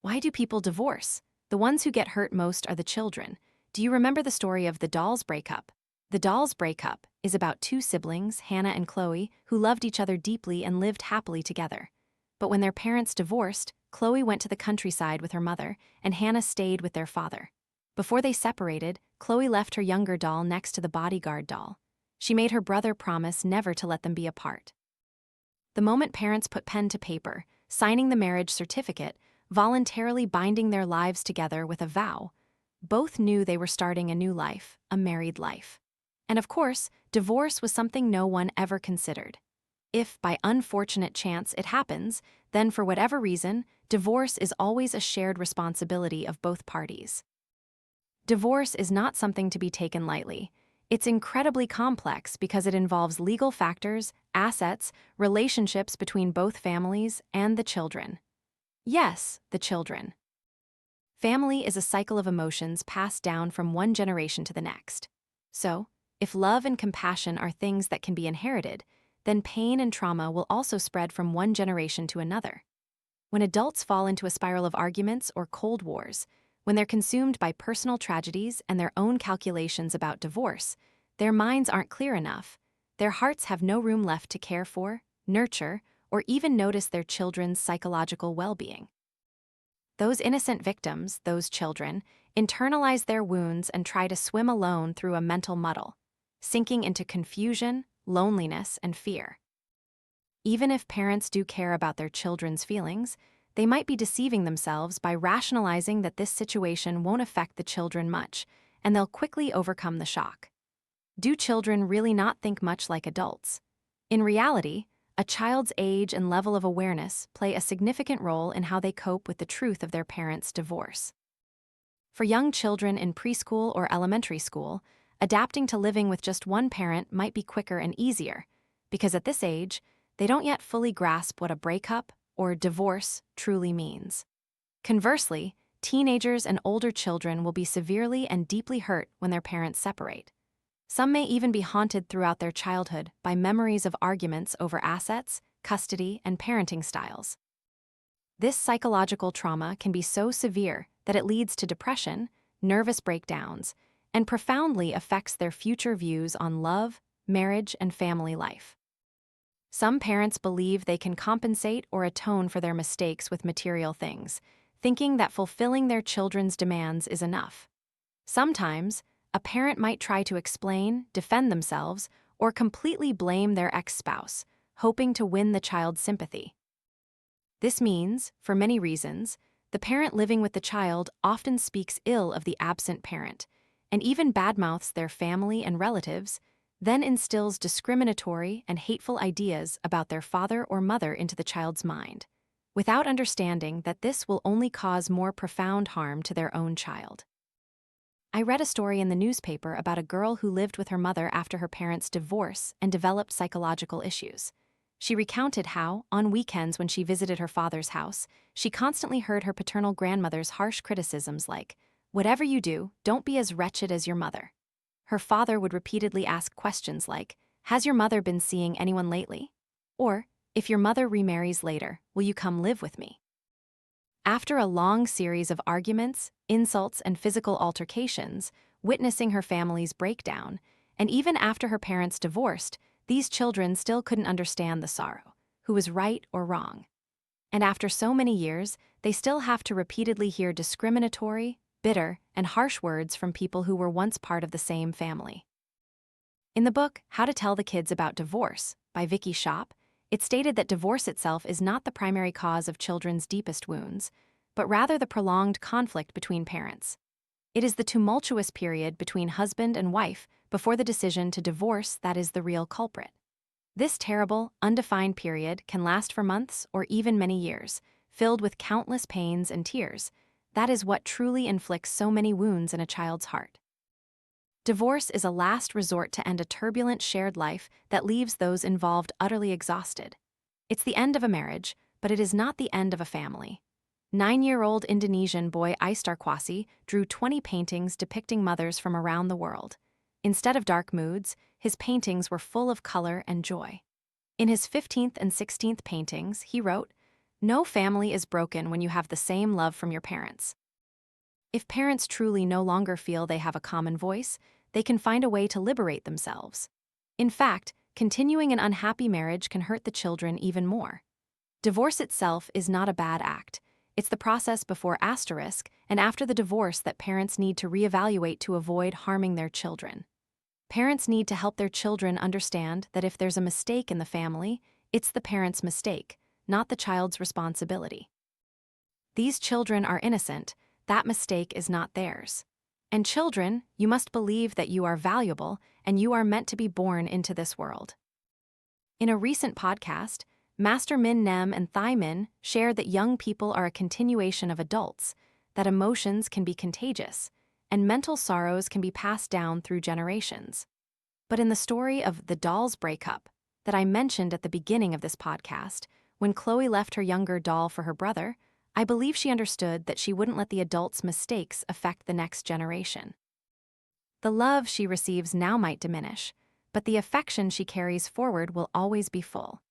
Why do people divorce? The ones who get hurt most are the children. Do you remember the story of the Dolls Breakup? The Dolls Breakup is about two siblings, Hannah and Chloe, who loved each other deeply and lived happily together. But when their parents divorced, Chloe went to the countryside with her mother, and Hannah stayed with their father. Before they separated, Chloe left her younger doll next to the bodyguard doll. She made her brother promise never to let them be apart. The moment parents put pen to paper, signing the marriage certificate, voluntarily binding their lives together with a vow, both knew they were starting a new life, a married life. And of course, divorce was something no one ever considered. If, by unfortunate chance, it happens, then for whatever reason, divorce is always a shared responsibility of both parties. Divorce is not something to be taken lightly. It's incredibly complex because it involves legal factors, assets, relationships between both families, and the children. Yes, the children. Family is a cycle of emotions passed down from one generation to the next. So, if love and compassion are things that can be inherited, then pain and trauma will also spread from one generation to another. When adults fall into a spiral of arguments or cold wars, when they're consumed by personal tragedies and their own calculations about divorce, their minds aren't clear enough. Their hearts have no room left to care for, nurture, or even notice their children's psychological well-being. Those innocent victims, those children, internalize their wounds and try to swim alone through a mental muddle, sinking into confusion, loneliness, and fear. Even if parents do care about their children's feelings, they might be deceiving themselves by rationalizing that this situation won't affect the children much, and they'll quickly overcome the shock. Do children really not think much like adults? In reality, a child's age and level of awareness play a significant role in how they cope with the truth of their parents' divorce. For young children in preschool or elementary school, adapting to living with just one parent might be quicker and easier, because at this age, they don't yet fully grasp what a breakup or divorce truly means. Conversely, teenagers and older children will be severely and deeply hurt when their parents separate. Some may even be haunted throughout their childhood by memories of arguments over assets, custody, and parenting styles. This psychological trauma can be so severe that it leads to depression, nervous breakdowns, and profoundly affects their future views on love, marriage, and family life. Some parents believe they can compensate or atone for their mistakes with material things, thinking that fulfilling their children's demands is enough. Sometimes, a parent might try to explain, defend themselves, or completely blame their ex-spouse, hoping to win the child's sympathy. This means, for many reasons, the parent living with the child often speaks ill of the absent parent, and even badmouths their family and relatives, then instills discriminatory and hateful ideas about their father or mother into the child's mind, without understanding that this will only cause more profound harm to their own child. I read a story in the newspaper about a girl who lived with her mother after her parents' divorce and developed psychological issues. She recounted how, on weekends when she visited her father's house, she constantly heard her paternal grandmother's harsh criticisms like, "Whatever you do, don't be as wretched as your mother." Her father would repeatedly ask questions like, "Has your mother been seeing anyone lately?" Or, "If your mother remarries later, will you come live with me?" After a long series of arguments, insults, and physical altercations, witnessing her family's breakdown, and even after her parents divorced, these children still couldn't understand the sorrow, who was right or wrong. And after so many years, they still have to repeatedly hear discriminatory, bitter, and harsh words from people who were once part of the same family. In the book, How to Tell the Kids About Divorce, by Vicky Shop, it stated that divorce itself is not the primary cause of children's deepest wounds, but rather the prolonged conflict between parents. It is the tumultuous period between husband and wife before the decision to divorce that is the real culprit. This terrible, undefined period can last for months or even many years, filled with countless pains and tears. That is what truly inflicts so many wounds in a child's heart. Divorce is a last resort to end a turbulent shared life that leaves those involved utterly exhausted. It's the end of a marriage, but it is not the end of a family. 9-year-old Indonesian boy Aistarkwasi drew 20 paintings depicting mothers from around the world. Instead of dark moods, his paintings were full of color and joy. In his 15th and 16th paintings, he wrote, No family is broken when you have the same love from your parents. If parents truly no longer feel they have a common voice, they can find a way to liberate themselves. In fact, continuing an unhappy marriage can hurt the children even more. Divorce itself is not a bad act. It's the process before asterisk and after the divorce that parents need to reevaluate to avoid harming their children. Parents need to help their children understand that if there's a mistake in the family, it's the parent's mistake, not the child's responsibility. These children are innocent, that mistake is not theirs. And children, you must believe that you are valuable and you are meant to be born into this world. In a recent podcast, Master Min Nem and Thai Min shared that young people are a continuation of adults, that emotions can be contagious, and mental sorrows can be passed down through generations. But in the story of the Dolls Breakup that I mentioned at the beginning of this podcast, when Chloe left her younger doll for her brother, I believe she understood that she wouldn't let the adult's mistakes affect the next generation. The love she receives now might diminish, but the affection she carries forward will always be full.